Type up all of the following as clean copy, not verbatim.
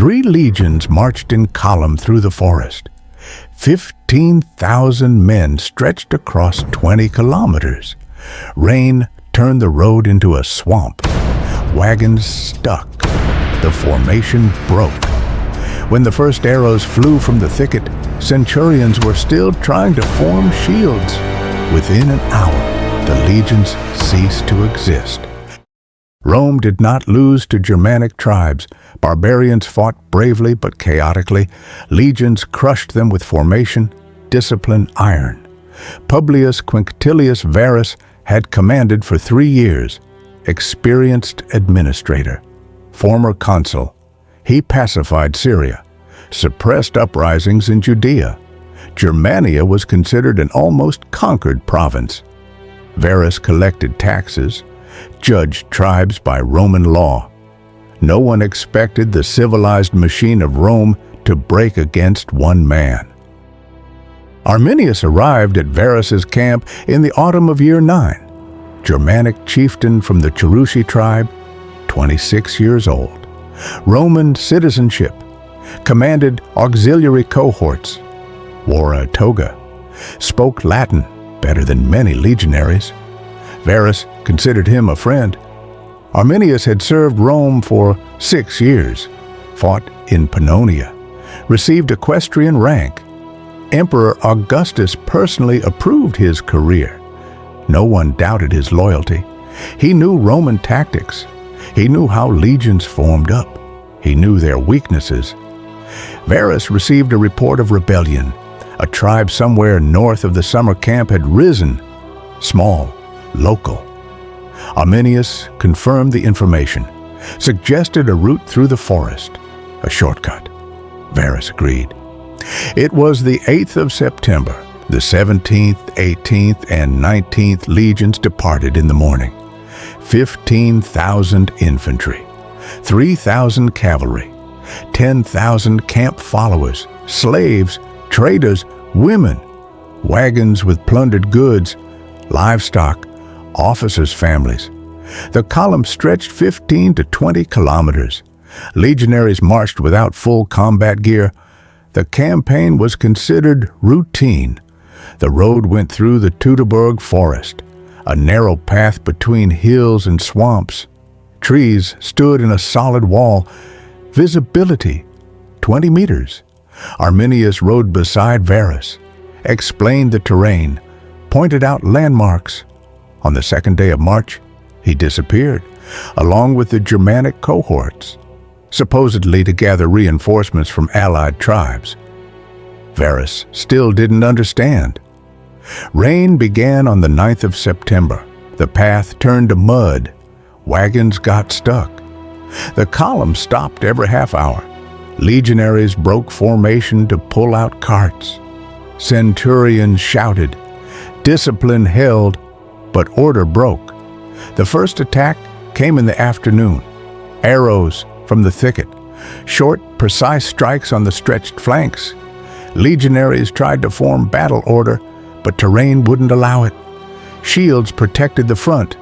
3 legions marched in column through the forest. 15,000 men stretched across 20 kilometers. Rain turned the road into a swamp. Wagons stuck. The formation broke. When the first arrows flew from the thicket, centurions were still trying to form shields. Within an hour, the legions ceased to exist. Rome did not lose to Germanic tribes. Barbarians fought bravely but chaotically. Legions crushed them with formation, discipline, iron. Publius Quinctilius Varus had commanded for 3 years. Experienced administrator, former consul. He pacified Syria, suppressed uprisings in Judea. Germania was considered an almost conquered province. Varus collected taxes, judged tribes by Roman law. No one expected the civilized machine of Rome to break against one man. Arminius arrived at Varus's camp in the autumn of year 9. Germanic chieftain from the Cherusi tribe, 26 years old. Roman citizenship, commanded auxiliary cohorts, wore a toga, spoke Latin better than many legionaries. Varus considered him a friend. Arminius had served Rome for 6 years, fought in Pannonia, received equestrian rank. Emperor Augustus personally approved his career. No one doubted his loyalty. He knew Roman tactics. He knew how legions formed up. He knew their weaknesses. Varus received a report of rebellion. A tribe somewhere north of the summer camp had risen, small, local. Arminius confirmed the information, suggested a route through the forest, a shortcut. Varus agreed. It was the 8th of September. The 17th, 18th, and 19th legions departed in the morning. 15,000 infantry, 3,000 cavalry, 10,000 camp followers, slaves, traders, women, wagons with plundered goods, livestock, officers' families. The column stretched 15 to 20 kilometers. Legionaries marched without full combat gear. The campaign was considered routine. The road went through the Teutoburg forest, a narrow path between hills and swamps. Trees stood in a solid wall. Visibility, 20 meters. Arminius rode beside Varus, explained the terrain, pointed out landmarks. On the 2nd day of March, he disappeared, along with the Germanic cohorts, supposedly to gather reinforcements from allied tribes. Varus still didn't understand. Rain began on the 9th of September. The path turned to mud. Wagons got stuck. The column stopped every half hour. Legionaries broke formation to pull out carts. Centurions shouted. Discipline held, but order broke. The first attack came in the afternoon. Arrows from the thicket. Short, precise strikes on the stretched flanks. Legionaries tried to form battle order, but terrain wouldn't allow it. Shields protected the front.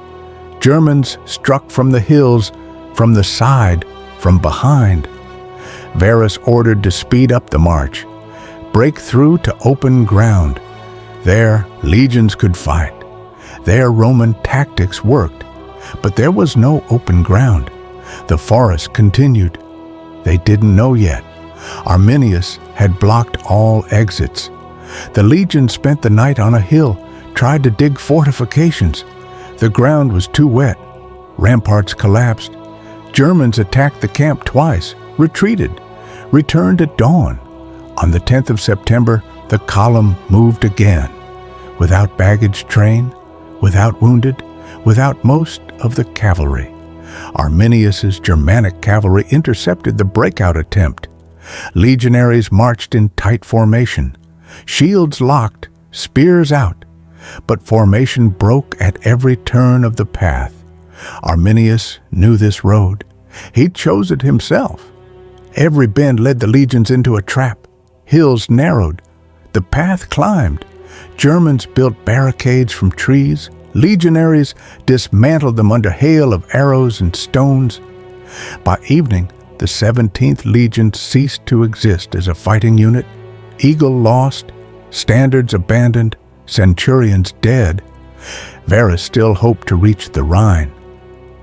Germans struck from the hills, from the side, from behind. Varus ordered to speed up the march, break through to open ground. There, legions could fight. There, Roman tactics worked. But there was no open ground. The forest continued. They didn't know yet. Arminius had blocked all exits. The legion spent the night on a hill, tried to dig fortifications. The ground was too wet. Ramparts collapsed. Germans attacked the camp twice, retreated, returned at dawn. On the 10th of September, the column moved again. Without baggage train, without wounded, without most of the cavalry. Arminius's Germanic cavalry intercepted the breakout attempt. Legionaries marched in tight formation. Shields locked, spears out. But formation broke at every turn of the path. Arminius knew this road. He chose it himself. Every bend led the legions into a trap. Hills narrowed. The path climbed. Germans built barricades from trees. Legionaries dismantled them under hail of arrows and stones. By evening, the 17th Legion ceased to exist as a fighting unit, eagle lost, standards abandoned, centurions dead, Varus still hoped to reach the Rhine.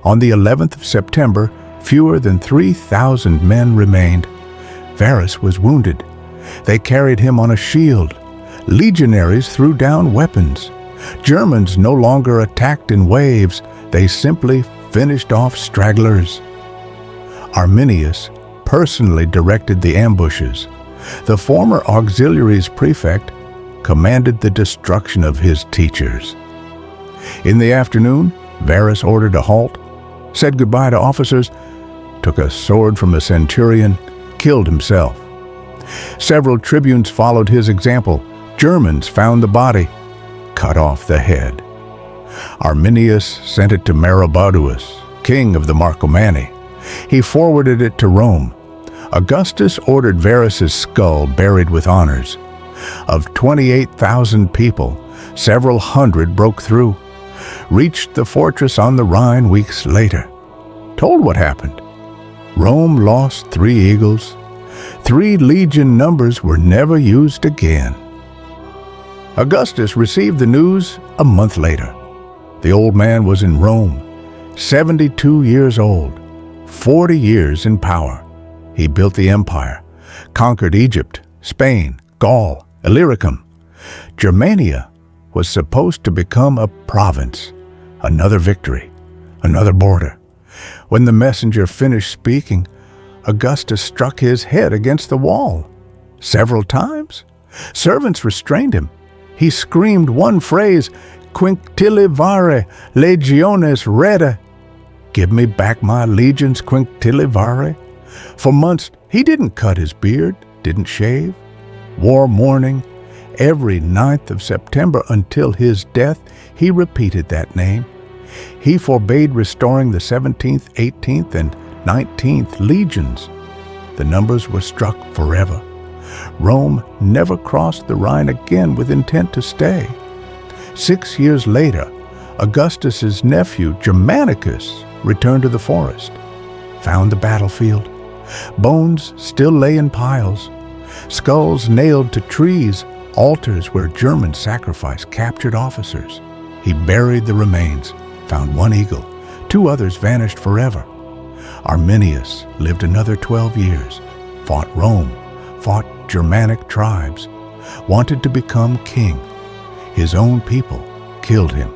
On the 11th of September, fewer than 3,000 men remained. Varus was wounded. They carried him on a shield. Legionaries threw down weapons. Germans no longer attacked in waves. They simply finished off stragglers. Arminius personally directed the ambushes. The former auxiliaries prefect commanded the destruction of his teachers. In the afternoon, Varus ordered a halt, said goodbye to officers, took a sword from a centurion, killed himself. Several tribunes followed his example. Germans found the body, cut off the head. Arminius sent it to Maroboduus, king of the Marcomanni. He forwarded it to Rome. Augustus ordered Varus's skull buried with honors. Of 28,000 people, several hundred broke through, reached the fortress on the Rhine weeks later. Told what happened. Rome lost 3 eagles. 3 legion numbers were never used again. Augustus received the news a month later. The old man was in Rome, 72 years old, 40 years in power. He built the empire, conquered Egypt, Spain, Gaul, Illyricum. Germania was supposed to become a province. Another victory, another border. When the messenger finished speaking, Augustus struck his head against the wall. Several times. Servants restrained him. He screamed one phrase, "Quinctilivare legiones rede." Give me back my legions, quinctilivare. For months, he didn't cut his beard, didn't shave. Wore mourning. Every 9th of September until his death, he repeated that name. He forbade restoring the 17th, 18th, and 19th legions. The numbers were struck forever. Rome never crossed the Rhine again with intent to stay. 6 years later, Augustus's nephew, Germanicus, returned to the forest, found the battlefield. Bones still lay in piles, skulls nailed to trees, altars where German sacrifice captured officers. He buried the remains, found 1 eagle, 2 others vanished forever. Arminius lived another 12 years, fought Rome, fought Germanic tribes, wanted to become king. His own people killed him,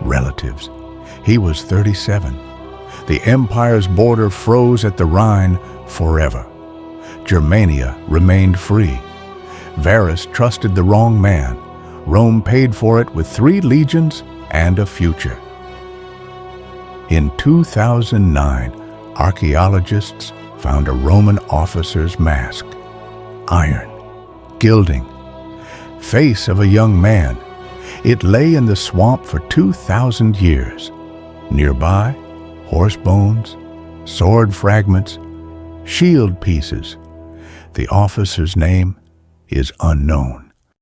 relatives. He was 37. The empire's border froze at the Rhine forever. Germania remained free. Varus trusted the wrong man. Rome paid for it with 3 legions and a future. In 2009, archaeologists found a Roman officer's mask. Iron, gilding, face of a young man. It lay in the swamp for 2,000 years. Nearby, horse bones, sword fragments, shield pieces. The officer's name is unknown.